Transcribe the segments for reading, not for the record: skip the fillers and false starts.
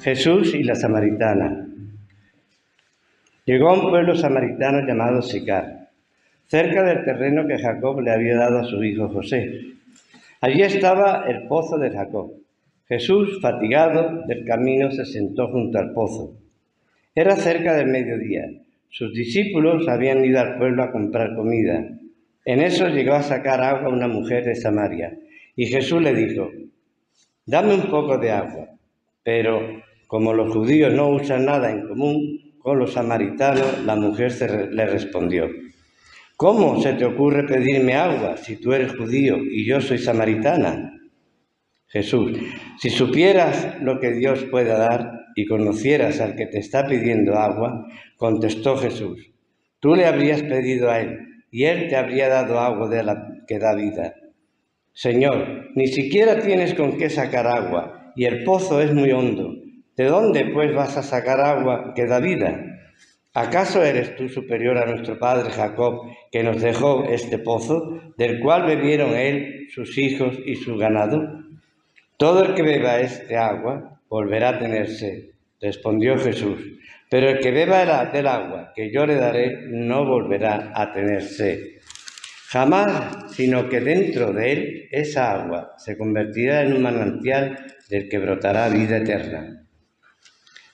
Jesús y la samaritana. Llegó a un pueblo samaritano llamado Sicar, cerca del terreno que Jacob le había dado a su hijo José. Allí estaba el pozo de Jacob. Jesús, fatigado del camino, se sentó junto al pozo. Era cerca del mediodía. Sus discípulos habían ido al pueblo a comprar comida. En eso llegó a sacar agua una mujer de Samaria, y Jesús le dijo: «Dame un poco de agua». Pero como los judíos no usan nada en común con los samaritanos, la mujer le respondió: «¿Cómo se te ocurre pedirme agua si tú eres judío y yo soy samaritana?» Jesús: «Si supieras lo que Dios puede dar y conocieras al que te está pidiendo agua», contestó Jesús, «tú le habrías pedido a él y él te habría dado agua de la que da vida». «Señor, ni siquiera tienes con qué sacar agua y el pozo es muy hondo. ¿De dónde, pues, vas a sacar agua que da vida? ¿Acaso eres tú superior a nuestro padre Jacob, que nos dejó este pozo, del cual bebieron él, sus hijos y su ganado? Todo el que beba este agua volverá a tener sed», respondió Jesús, «pero el que beba del agua que yo le daré no volverá a tener sed jamás, sino que dentro de él esa agua se convertirá en un manantial del que brotará vida eterna.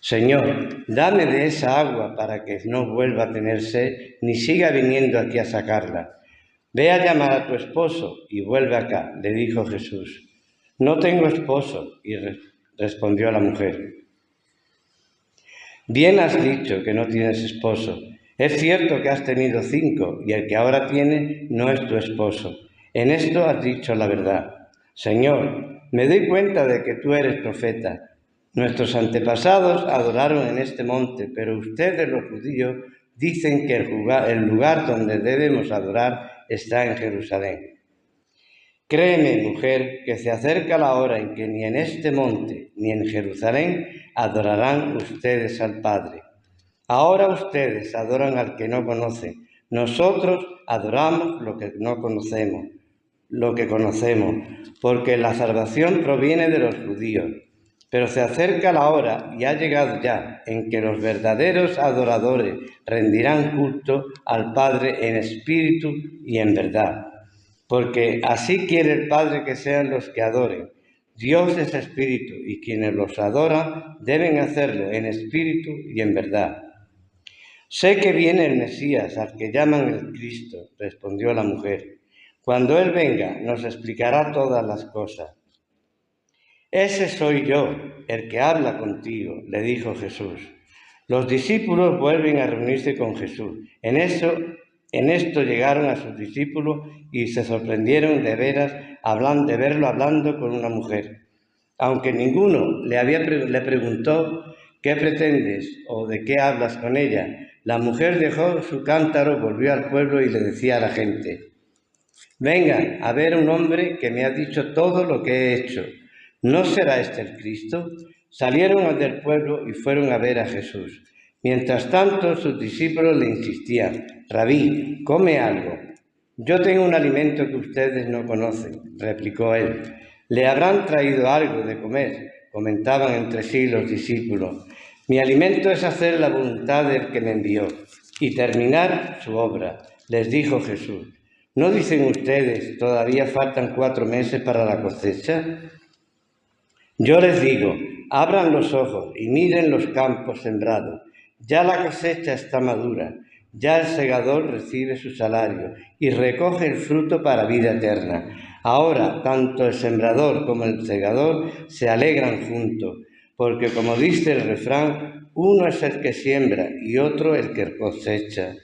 Señor, dame de esa agua para que no vuelva a tener sed ni siga viniendo aquí a sacarla». «Ve a llamar a tu esposo y vuelve acá», le dijo Jesús. «No tengo esposo», respondió la mujer. «Bien has dicho que no tienes esposo. Es cierto que has tenido 5 y el que ahora tienes no es tu esposo. En esto has dicho la verdad». «Señor, me doy cuenta de que tú eres profeta. Nuestros antepasados adoraron en este monte, pero ustedes, los judíos, dicen que el lugar donde debemos adorar está en Jerusalén. Créeme, mujer, que se acerca la hora en que ni en este monte ni en Jerusalén adorarán ustedes al Padre. Ahora ustedes adoran al que no conocen. Nosotros adoramos lo que conocemos, porque la salvación proviene de los judíos. Pero se acerca la hora, y ha llegado ya, en que los verdaderos adoradores rendirán culto al Padre en espíritu y en verdad. Porque así quiere el Padre que sean los que adoren. Dios es espíritu, y quienes los adoran deben hacerlo en espíritu y en verdad». «Sé que viene el Mesías, al que llaman el Cristo», respondió la mujer. «Cuando Él venga, nos explicará todas las cosas». «Ese soy yo, el que habla contigo», le dijo Jesús. Los discípulos vuelven a reunirse con Jesús. En esto llegaron a sus discípulos y se sorprendieron de verlo hablando con una mujer. Aunque ninguno le preguntó: «¿Qué pretendes?», o «¿De qué hablas con ella?», la mujer dejó su cántaro, volvió al pueblo y le decía a la gente: «Vengan a ver un hombre que me ha dicho todo lo que he hecho. ¿No será este el Cristo?». Salieron del pueblo y fueron a ver a Jesús. Mientras tanto, sus discípulos le insistían: «Rabí, come algo». «Yo tengo un alimento que ustedes no conocen», replicó él. «¿Le habrán traído algo de comer?», comentaban entre sí los discípulos. «Mi alimento es hacer la voluntad del que me envió y terminar su obra», les dijo Jesús. «¿No dicen ustedes: todavía faltan 4 meses para la cosecha? Yo les digo: abran los ojos y miren los campos sembrados. Ya la cosecha está madura, ya el segador recibe su salario y recoge el fruto para vida eterna. Ahora, tanto el sembrador como el segador se alegran juntos, porque, como dice el refrán, uno es el que siembra y otro el que cosecha.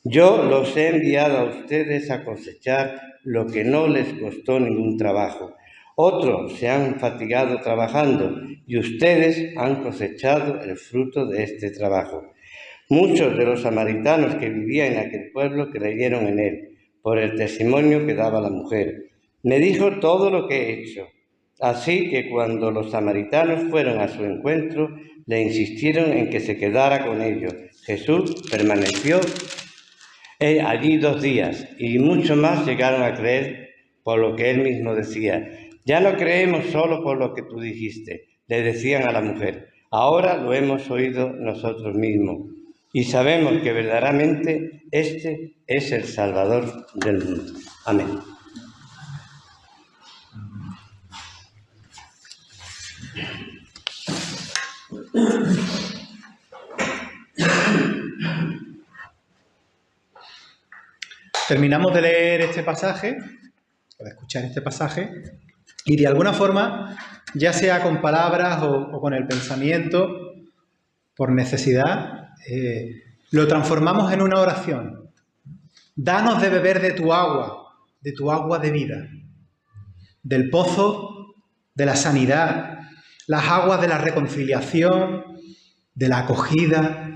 Yo los he enviado a ustedes a cosechar lo que no les costó ningún trabajo. Otros se han fatigado trabajando y ustedes han cosechado el fruto de este trabajo». Muchos de los samaritanos que vivían en aquel pueblo creyeron en él, por el testimonio que daba la mujer. «Me dijo todo lo que he hecho». Así que cuando los samaritanos fueron a su encuentro, le insistieron en que se quedara con ellos. Jesús permaneció allí 2 días, y muchos más llegaron a creer por lo que él mismo decía. «Ya no creemos solo por lo que tú dijiste», le decían a la mujer. ahora lo hemos oído nosotros mismos y sabemos que verdaderamente este es el Salvador del mundo. Amén. Terminamos de leer este pasaje, o de escuchar este pasaje, y de alguna forma, ya sea con palabras o con el pensamiento, por necesidad, lo transformamos en una oración. Danos de beber de tu agua de vida, del pozo de la sanidad, las aguas de la reconciliación, de la acogida,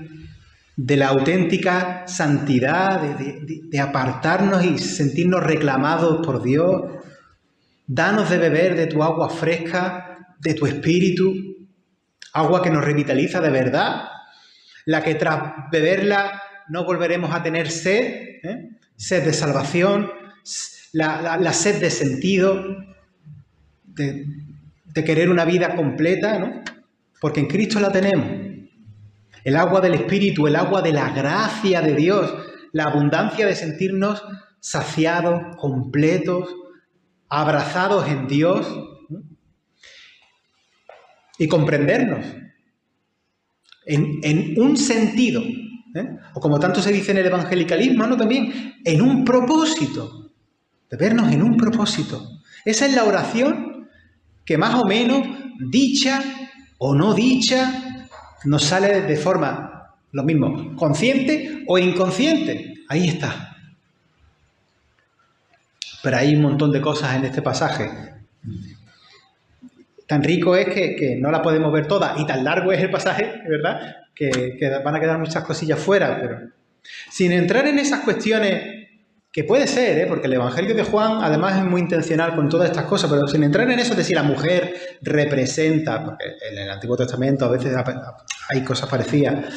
de la auténtica santidad, de apartarnos y sentirnos reclamados por Dios. Danos de beber de tu agua fresca, de tu espíritu, agua que nos revitaliza de verdad, la que tras beberla no volveremos a tener sed, sed de salvación, la sed de sentido, de querer una vida completa, ¿no? Porque en Cristo la tenemos. El agua del Espíritu, el agua de la gracia de Dios, la abundancia de sentirnos saciados, completos, abrazados en Dios, ¿no? Y comprendernos en un sentido, o como tanto se dice en el evangelicalismo, ¿no? También en un propósito, de vernos en un propósito. Esa es la oración que más o menos, dicha o no dicha, nos sale de forma, lo mismo, consciente o inconsciente. Ahí está. Pero hay un montón de cosas en este pasaje. Tan rico es que no la podemos ver toda, y tan largo es el pasaje, ¿verdad?, que van a quedar muchas cosillas fuera. Pero sin entrar en esas cuestiones, que puede ser, porque el Evangelio de Juan además es muy intencional con todas estas cosas, pero sin entrar en eso de si la mujer representa, porque en el Antiguo Testamento a veces hay cosas parecidas,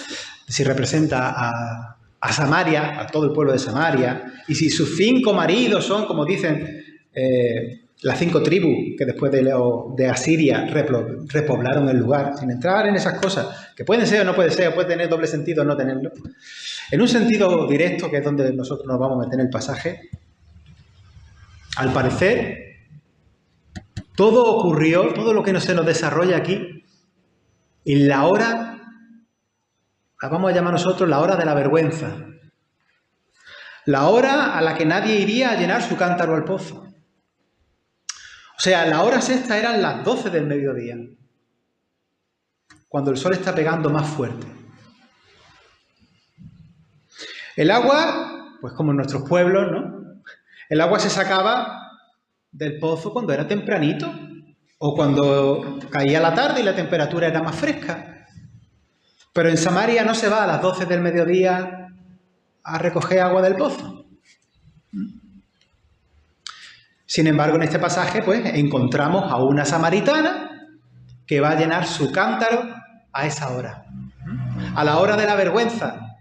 si representa a Samaria, a todo el pueblo de Samaria, y si sus 5 maridos son, como dicen, las 5 tribus que después de Asiria repoblaron el lugar, sin entrar en esas cosas, que pueden ser o no puede ser, o puede tener doble sentido o no tenerlo. En un sentido directo, que es donde nosotros nos vamos a meter en el pasaje, al parecer, todo ocurrió, todo lo que se nos desarrolla aquí, en la hora, la vamos a llamar nosotros la hora de la vergüenza, la hora a la que nadie iría a llenar su cántaro al pozo. O sea, la hora sexta eran las 12 del mediodía, cuando el sol está pegando más fuerte. El agua, pues como en nuestros pueblos, ¿no? El agua se sacaba del pozo cuando era tempranito, o cuando caía la tarde y la temperatura era más fresca. Pero en Samaria no se va a las 12 del mediodía a recoger agua del pozo. Sin embargo, en este pasaje, pues, encontramos a una samaritana que va a llenar su cántaro a esa hora, a la hora de la vergüenza,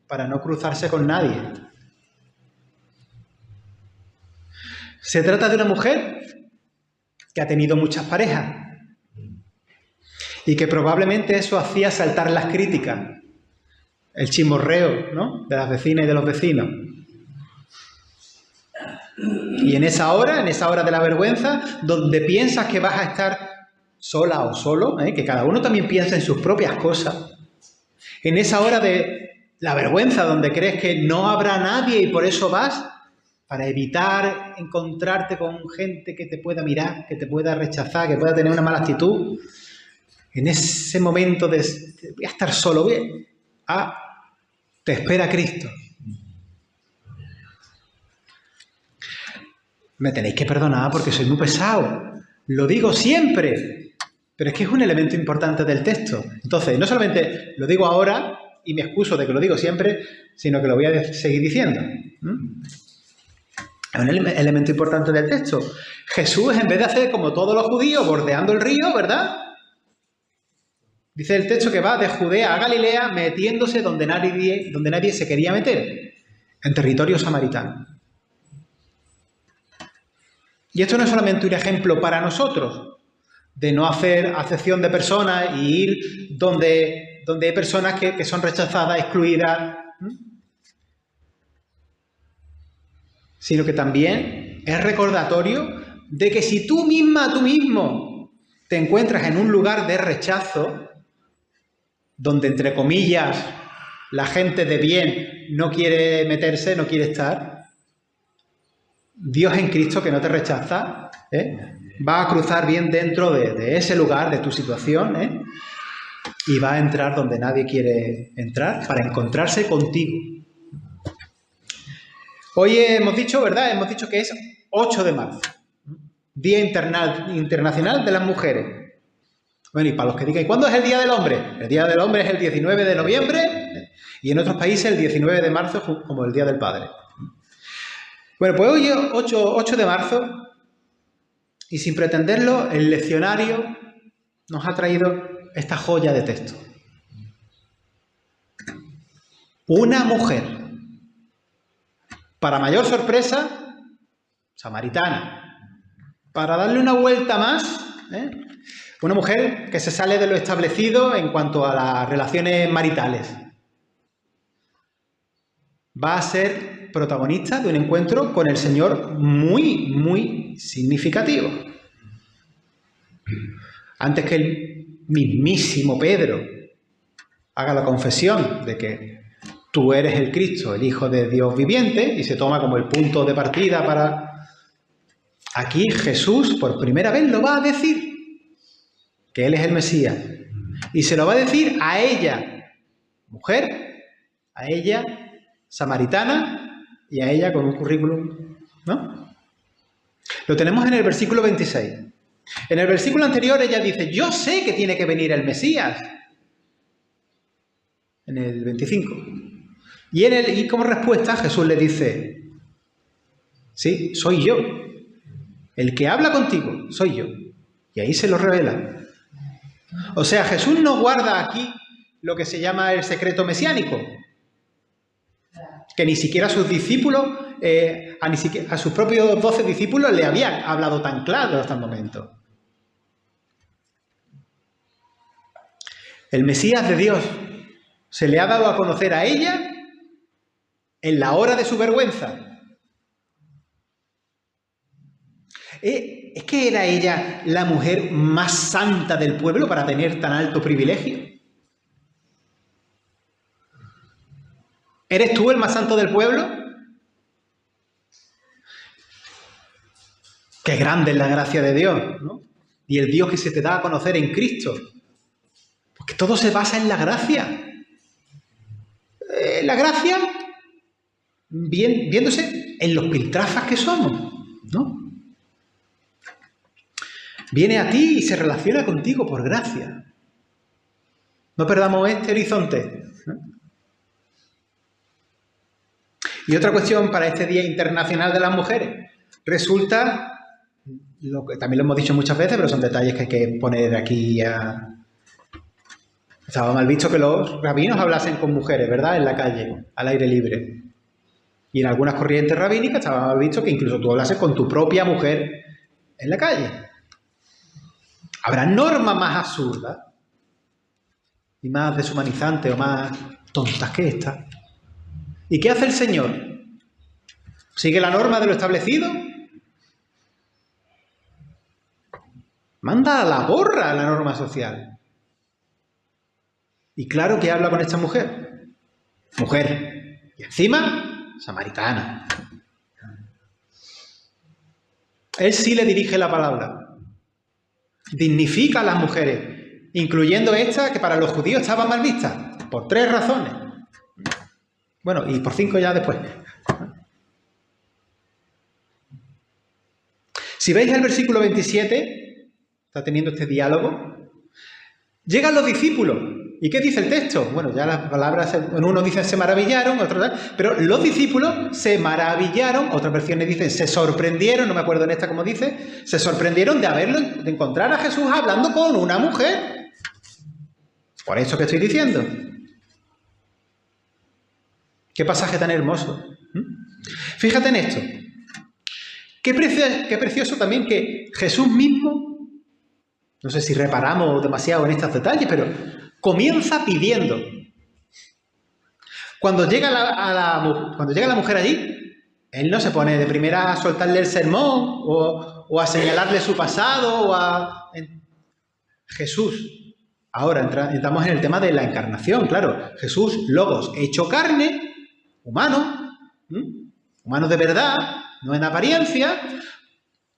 para no cruzarse con nadie. Se trata de una mujer que ha tenido muchas parejas y que probablemente eso hacía saltar las críticas, el chismorreo, ¿no?, de las vecinas y de los vecinos. Y en esa hora de la vergüenza, donde piensas que vas a estar sola o solo, que cada uno también piensa en sus propias cosas, en esa hora de la vergüenza, donde crees que no habrá nadie y por eso vas, para evitar encontrarte con gente que te pueda mirar, que te pueda rechazar, que pueda tener una mala actitud, en ese momento de voy a estar solo, te espera Cristo. Me tenéis que perdonar porque soy muy pesado. Lo digo siempre, pero es que es un elemento importante del texto. Entonces, no solamente lo digo ahora y me excuso de que lo digo siempre, sino que lo voy a seguir diciendo. Es un elemento importante del texto. Jesús, en vez de hacer como todos los judíos, bordeando el río, ¿verdad?, dice el texto que va de Judea a Galilea metiéndose donde nadie se quería meter, en territorio samaritano. Y esto no es solamente un ejemplo para nosotros, de no hacer acepción de personas y ir donde hay personas que son rechazadas, excluidas, sino que también es recordatorio de que si tú misma, tú mismo, te encuentras en un lugar de rechazo, donde, entre comillas, la gente de bien no quiere meterse, no quiere estar, Dios en Cristo, que no te rechaza, va a cruzar bien dentro de ese lugar, de tu situación, y va a entrar donde nadie quiere entrar para encontrarse contigo. Hoy hemos dicho, ¿verdad? Hemos dicho que es 8 de marzo, Día Internacional de las Mujeres. Bueno, y para los que digan, ¿y cuándo es el Día del Hombre? El Día del Hombre es el 19 de noviembre y en otros países el 19 de marzo como el Día del Padre. Bueno, pues hoy es 8 de marzo y sin pretenderlo, el leccionario nos ha traído esta joya de texto. Una mujer, para mayor sorpresa, samaritana. Para darle una vuelta más, una mujer que se sale de lo establecido en cuanto a las relaciones maritales. Va a ser protagonista de un encuentro con el Señor muy, muy significativo. Antes que el mismísimo Pedro haga la confesión de que tú eres el Cristo, el Hijo de Dios viviente, y se toma como el punto de partida para... Aquí Jesús por primera vez lo va a decir, que Él es el Mesías. Y se lo va a decir a ella, mujer, a ella, samaritana, y a ella con un currículum, ¿no? Lo tenemos en el versículo 26. En el versículo anterior ella dice, yo sé que tiene que venir el Mesías. En el 25. Y como respuesta Jesús le dice, sí, soy yo. El que habla contigo, soy yo. Y ahí se lo revela. O sea, Jesús no guarda aquí lo que se llama el secreto mesiánico. Que ni siquiera a sus discípulos, a sus propios 12 discípulos le habían hablado tan claro hasta el momento. El Mesías de Dios se le ha dado a conocer a ella en la hora de su vergüenza. ¿Es que era ella la mujer más santa del pueblo para tener tan alto privilegio? ¿Eres tú el más santo del pueblo? Qué grande es la gracia de Dios, ¿no? Y el Dios que se te da a conocer en Cristo. Porque todo se basa en la gracia. La gracia viéndose en los piltrafas que somos, ¿no? Viene a ti y se relaciona contigo por gracia. No perdamos este horizonte, ¿no? Y otra cuestión para este Día Internacional de las Mujeres. Resulta, lo que también lo hemos dicho muchas veces, pero son detalles que hay que poner aquí a... Estaba mal visto que los rabinos hablasen con mujeres, ¿verdad? En la calle, al aire libre. Y en algunas corrientes rabínicas estaba mal visto que incluso tú hablases con tu propia mujer en la calle. Habrá normas más absurdas y más deshumanizantes o más tontas que esta. ¿Y qué hace el Señor? ¿Sigue la norma de lo establecido? Manda a la borra la norma social. Y claro que habla con esta mujer. Mujer. Y encima, samaritana. Él sí le dirige la palabra. Dignifica a las mujeres, incluyendo esta que para los judíos estaba mal vista, por 3 razones. Bueno, y por 5 ya después. Si veis el versículo 27, está teniendo este diálogo, llegan los discípulos. ¿Y qué dice el texto? Bueno, ya las palabras, en uno dice se maravillaron, otro tal, pero los discípulos se maravillaron, otras versiones dicen se sorprendieron, no me acuerdo en esta cómo dice, se sorprendieron de encontrar a Jesús hablando con una mujer. Por eso que estoy diciendo. Qué pasaje tan hermoso. Fíjate en esto. Qué precioso también que Jesús mismo No sé si reparamos demasiado en estos detalles, pero comienza pidiendo. Cuando llega la mujer allí, él no se pone de primera a soltarle el sermón o a señalarle su pasado Jesús. Ahora entramos en el tema de la encarnación, claro. Jesús, logos, hecho carne, humano, humano de verdad, no en apariencia,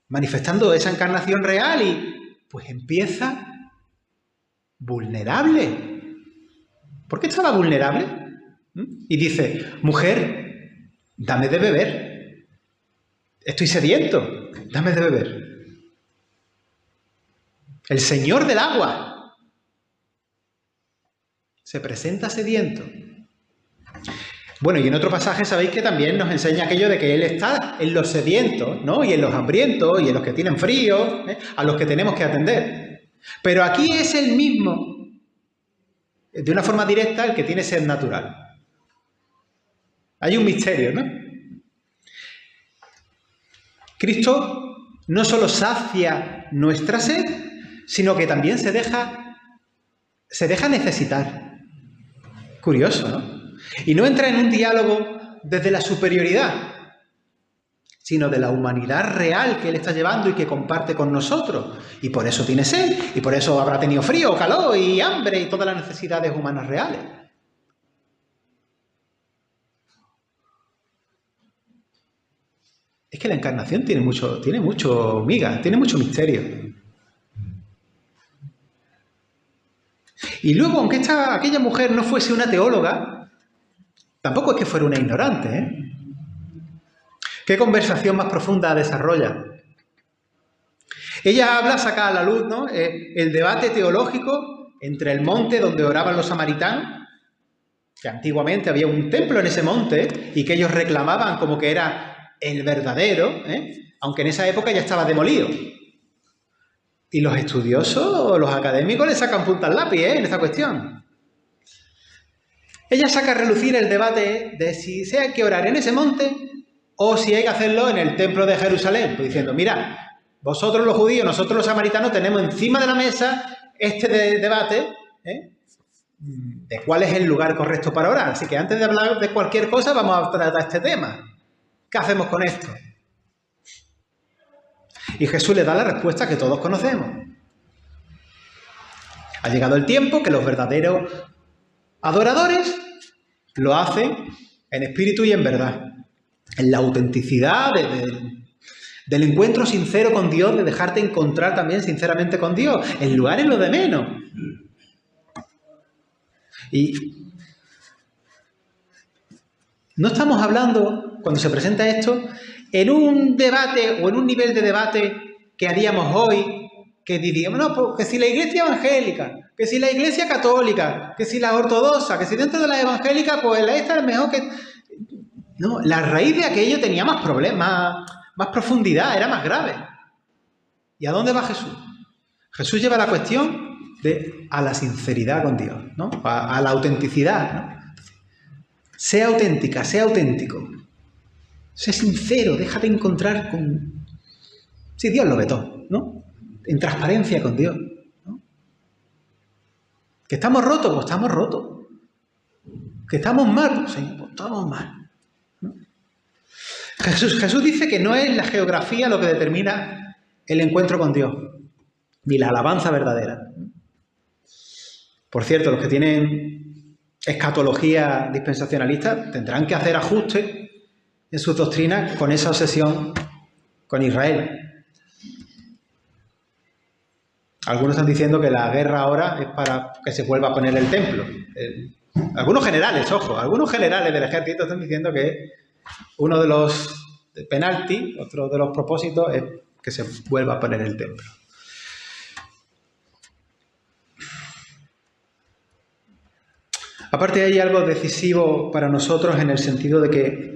manifestando esa encarnación real y pues empieza vulnerable. ¿Por qué estaba vulnerable? Y dice, mujer, dame de beber. Estoy sediento, dame de beber. El Señor del agua se presenta sediento. Bueno, y en otro pasaje sabéis que también nos enseña aquello de que Él está en los sedientos, ¿no? Y en los hambrientos, y en los que tienen frío, a los que tenemos que atender. Pero aquí es el mismo, de una forma directa, el que tiene sed natural. Hay un misterio, ¿no? Cristo no solo sacia nuestra sed, sino que también se deja necesitar. Curioso, ¿no? Y no entra en un diálogo desde la superioridad, sino de la humanidad real que Él está llevando y que comparte con nosotros. Y por eso tiene sed, y por eso habrá tenido frío, calor y hambre y todas las necesidades humanas reales. Es que la encarnación tiene mucho miga, tiene mucho misterio. Y luego, aunque aquella mujer no fuese una teóloga, tampoco es que fuera una ignorante, ¿eh? ¿Qué conversación más profunda desarrolla? Ella habla, saca a la luz, ¿no? El debate teológico entre el monte donde oraban los samaritanos, que antiguamente había un templo en ese monte y que ellos reclamaban como que era el verdadero, aunque en esa época ya estaba demolido. Y los estudiosos, los académicos, le sacan punta al lápiz en esta cuestión. Ella saca a relucir el debate de si hay que orar en ese monte o si hay que hacerlo en el templo de Jerusalén. Pues diciendo, mirad, vosotros los judíos, nosotros los samaritanos tenemos encima de la mesa este debate de cuál es el lugar correcto para orar. Así que antes de hablar de cualquier cosa vamos a tratar este tema. ¿Qué hacemos con esto? Y Jesús le da la respuesta que todos conocemos. Ha llegado el tiempo que los verdaderos adoradores lo hacen en espíritu y en verdad. En la autenticidad del encuentro sincero con Dios, de dejarte encontrar también sinceramente con Dios. El lugar es lo de menos. Y no estamos hablando, cuando se presenta esto, en un debate o en un nivel de debate que haríamos hoy, que diríamos, no, pues, que si la iglesia evangélica, que si la iglesia católica, que si la ortodoxa, que si dentro de la evangélica, pues la esta es mejor que... No, la raíz de aquello tenía más problemas, más profundidad, era más grave. ¿Y a dónde va Jesús? Jesús lleva la cuestión a la sinceridad con Dios, ¿no? A la autenticidad, ¿no? Sea auténtica, sea auténtico. Sé sincero, déjate encontrar con... Sí, Dios lo ve todo, ¿no? En transparencia con Dios, ¿no? Que estamos rotos, pues estamos rotos. Que estamos mal, pues estamos mal, ¿no? Jesús dice que no es la geografía lo que determina el encuentro con Dios, ni la alabanza verdadera. Por cierto, los que tienen escatología dispensacionalista tendrán que hacer ajustes en sus doctrinas con esa obsesión con Israel. Algunos están diciendo que la guerra ahora es para que se vuelva a poner el templo. Algunos generales, ojo, algunos generales del ejército están diciendo que uno de los penaltis, otro de los propósitos es que se vuelva a poner el templo. Aparte hay algo decisivo para nosotros en el sentido de que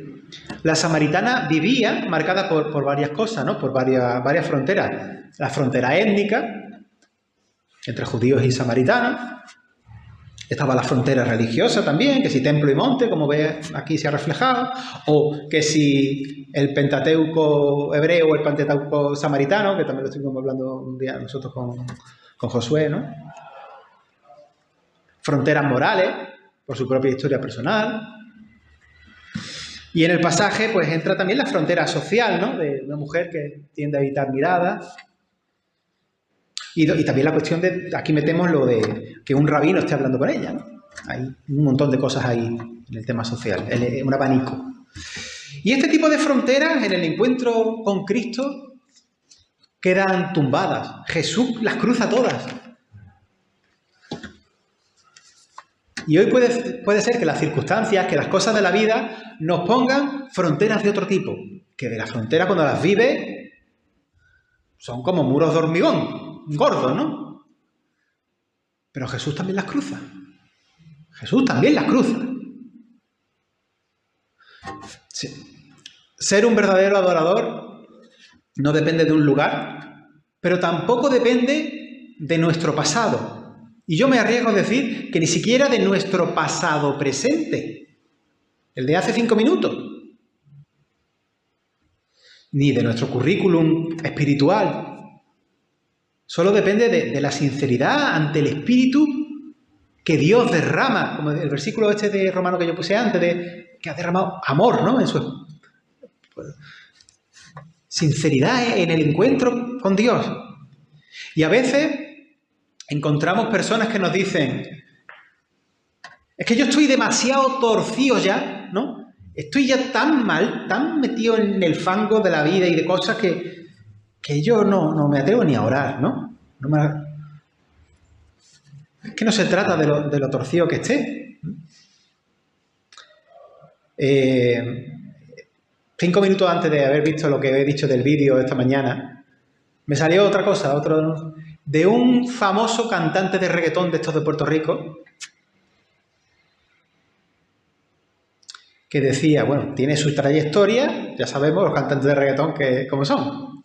la samaritana vivía marcada por varias cosas, ¿no? Por varias fronteras. La frontera étnica, entre judíos y samaritanos. Estaba la frontera religiosa también, que si templo y monte, como ves aquí se ha reflejado. O que si el Pentateuco hebreo o el Pentateuco samaritano, que también lo estuvimos hablando un día nosotros con Josué, ¿no? Fronteras morales, por su propia historia personal. Y en el pasaje, pues entra también la frontera social, ¿no? De una mujer que tiende a evitar miradas. Y también la cuestión de, aquí metemos lo de que un rabino esté hablando con ella, ¿no? Hay un montón de cosas ahí en el tema social, un abanico. Y este tipo de fronteras en el encuentro con Cristo quedan tumbadas. Jesús las cruza todas. Y hoy puede ser que las circunstancias, que las cosas de la vida nos pongan fronteras de otro tipo. Que de las fronteras cuando las vive son como muros de hormigón, gordos, ¿no? Pero Jesús también las cruza. Jesús también las cruza. Sí. Ser un verdadero adorador no depende de un lugar, pero tampoco depende de nuestro pasado. Y yo me arriesgo a decir que ni siquiera de nuestro pasado presente, el de hace 5 minutos, ni de nuestro currículum espiritual. Solo depende de la sinceridad ante el Espíritu que Dios derrama, como el versículo este de Romano que yo puse antes, que ha derramado amor, ¿no? En su sinceridad en el encuentro con Dios. Y a veces encontramos personas que nos dicen, es que yo estoy demasiado torcido ya, ¿no? Estoy ya tan mal, tan metido en el fango de la vida y de cosas que yo no me atrevo ni a orar, ¿no? Es que no se trata de lo torcido que esté. 5 minutos antes de haber visto lo que he dicho del vídeo esta mañana, me salió otra cosa, de un famoso cantante de reggaetón de estos de Puerto Rico, que decía, bueno, tiene su trayectoria, ya sabemos los cantantes de reggaetón cómo son.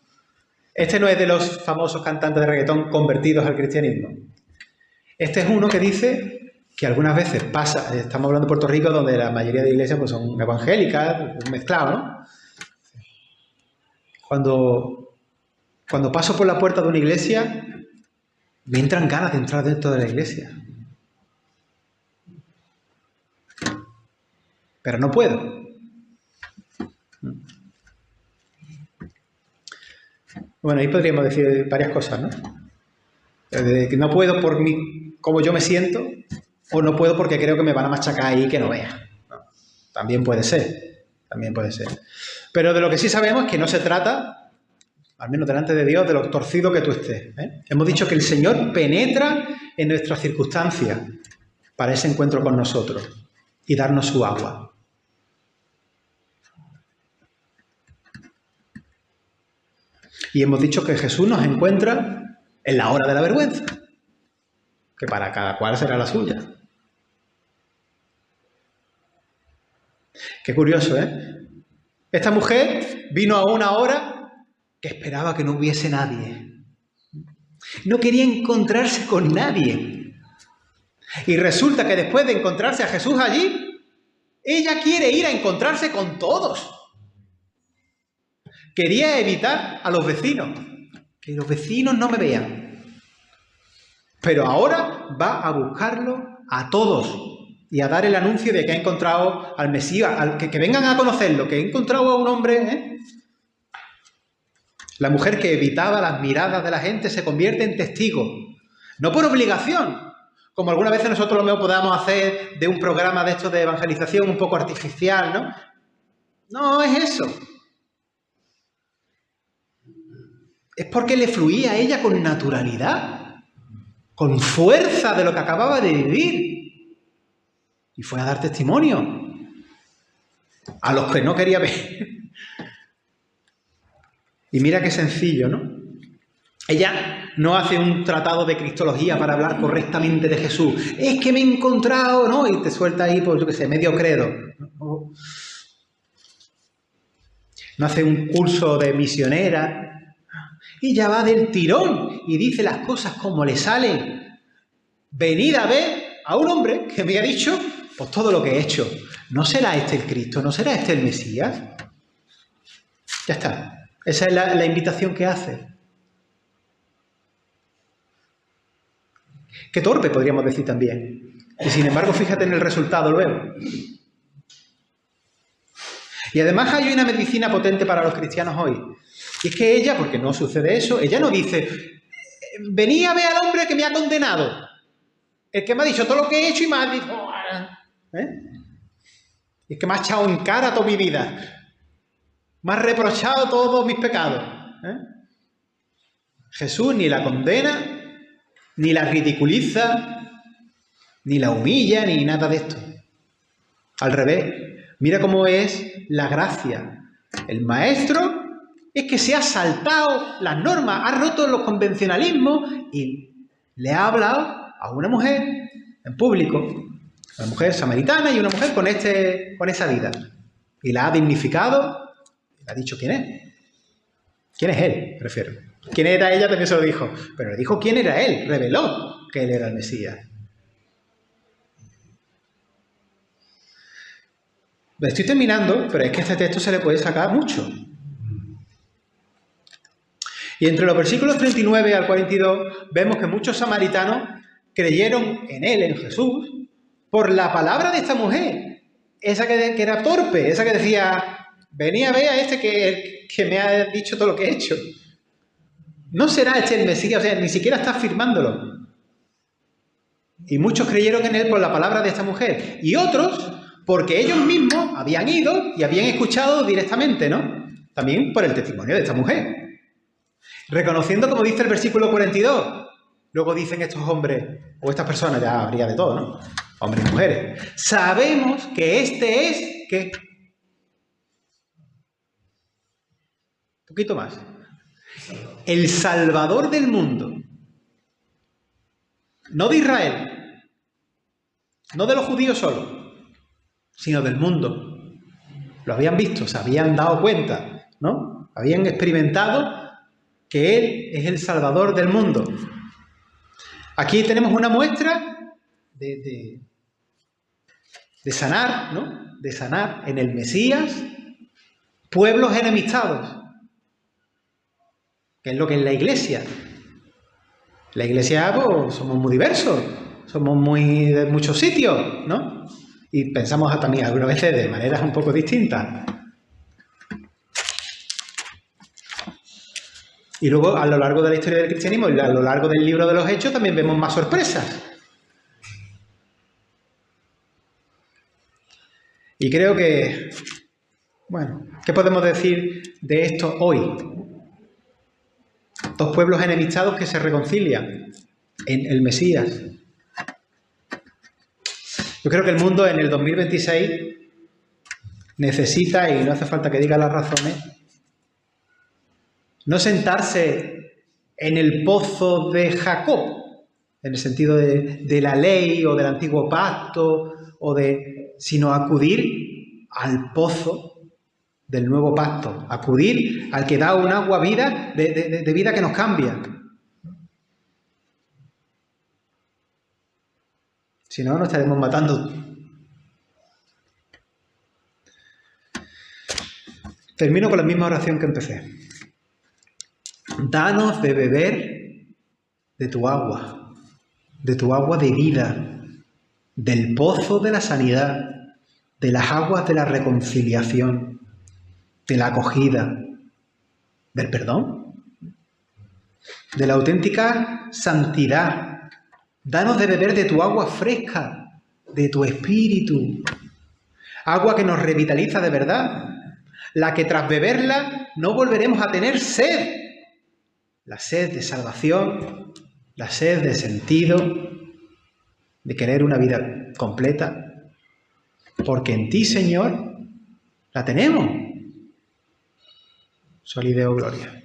Este no es de los famosos cantantes de reggaetón convertidos al cristianismo. Este es uno que dice que algunas veces pasa, estamos hablando de Puerto Rico, donde la mayoría de iglesias pues, son evangélicas, mezcladas, ¿no? Cuando paso por la puerta de una iglesia, me entran ganas de entrar dentro de la iglesia. Pero no puedo. Bueno, ahí podríamos decir varias cosas, ¿no? Que no puedo por cómo yo me siento, o no puedo porque creo que me van a machacar ahí que no vea. No, también puede ser. Pero de lo que sí sabemos es que no se trata, al menos delante de Dios, de lo torcido que tú estés. Hemos dicho que el Señor penetra en nuestras circunstancias para ese encuentro con nosotros y darnos su agua. Y hemos dicho que Jesús nos encuentra en la hora de la vergüenza, que para cada cual será la suya. Qué curioso, ¿eh? Esta mujer vino a una hora que esperaba que no hubiese nadie. No quería encontrarse con nadie. Y resulta que después de encontrarse a Jesús allí, ella quiere ir a encontrarse con todos. Quería evitar a los vecinos, que los vecinos no me vean. Pero ahora va a buscarlo a todos y a dar el anuncio de que ha encontrado al Mesías, que vengan a conocerlo, que he encontrado a un hombre. La mujer que evitaba las miradas de la gente se convierte en testigo, no por obligación, como algunas veces nosotros lo podamos hacer de un programa de estos de evangelización un poco artificial, ¿no? No es eso. Es porque le fluía a ella con naturalidad, con fuerza de lo que acababa de vivir. Y fue a dar testimonio a los que no quería ver. Y mira qué sencillo, ¿no? Ella no hace un tratado de cristología para hablar correctamente de Jesús. Es que me he encontrado, ¿no? Y te suelta ahí, pues yo qué sé, medio credo. No hace un curso de misionera. Ella va del tirón y dice las cosas como le salen. Venid a ver a un hombre que me ha dicho pues todo lo que he hecho. ¿No será este el Cristo? ¿No será este el Mesías? Ya está. Esa es la invitación que hace. Qué torpe, podríamos decir también. Y sin embargo, fíjate en el resultado luego. Y además hay una medicina potente para los cristianos hoy. Y es que ella, porque no sucede eso, ella no dice, vení a ver al hombre que me ha condenado. El que me ha dicho todo lo que he hecho y me ha dicho... Es que me ha echado en cara toda mi vida. Me ha reprochado todos mis pecados. Jesús ni la condena, ni la ridiculiza, ni la humilla, ni nada de esto. Al revés, mira cómo es la gracia. El maestro es que se ha saltado las normas, ha roto los convencionalismos y le ha hablado a una mujer en público, una mujer samaritana y una mujer con esa vida. Y la ha dignificado, le ha dicho quién es. ¿Quién es él? Prefiero. ¿Quién era ella? También se lo dijo. Pero le dijo quién era él, reveló que él era el Mesías. Estoy terminando, pero es que a este texto se le puede sacar mucho. Y entre los versículos 39 al 42 vemos que muchos samaritanos creyeron en él, en Jesús, por la palabra de esta mujer. Esa que era torpe, esa que decía, venía a ver a este que me ha dicho todo lo que he hecho. No será este el Mesías, o sea, ni siquiera está afirmándolo. Y muchos creyeron en él por la palabra de esta mujer. Y otros, porque ellos mismos habían ido y habían escuchado directamente, ¿no? También por el testimonio de esta mujer. Reconociendo, como dice el versículo 42, luego dicen estos hombres, o estas personas, ya habría de todo, ¿no? Hombres y mujeres. Sabemos que este es, ¿qué? Un poquito más. El Salvador del mundo. No de Israel, no de los judíos solo, sino del mundo. Lo habían visto, se habían dado cuenta, ¿no? Habían experimentado que Él es el Salvador del mundo. Aquí tenemos una muestra de sanar, ¿no? De sanar en el Mesías pueblos enemistados, que es lo que es la Iglesia. La Iglesia, pues, somos muy diversos, somos muy de muchos sitios, ¿no? Y pensamos también algunas veces de maneras un poco distintas. Y luego, a lo largo de la historia del cristianismo y a lo largo del libro de los Hechos, también vemos más sorpresas. Y creo que, bueno, ¿qué podemos decir de esto hoy? Dos pueblos enemistados que se reconcilian en el Mesías. Yo creo que el mundo en el 2026 necesita, y no hace falta que diga las razones, no sentarse en el pozo de Jacob, en el sentido de la ley o del antiguo pacto, sino acudir al pozo del nuevo pacto, acudir al que da un agua vida de vida que nos cambia. Si no, nos estaremos matando. Termino con la misma oración que empecé. Danos de beber de tu agua de vida, del pozo de la sanidad, de las aguas de la reconciliación, de la acogida, del perdón, de la auténtica santidad. Danos de beber de tu agua fresca, de tu espíritu, agua que nos revitaliza de verdad, la que tras beberla no volveremos a tener sed. La sed de salvación, la sed de sentido, de querer una vida completa, porque en ti, Señor, la tenemos. Solideo Gloria.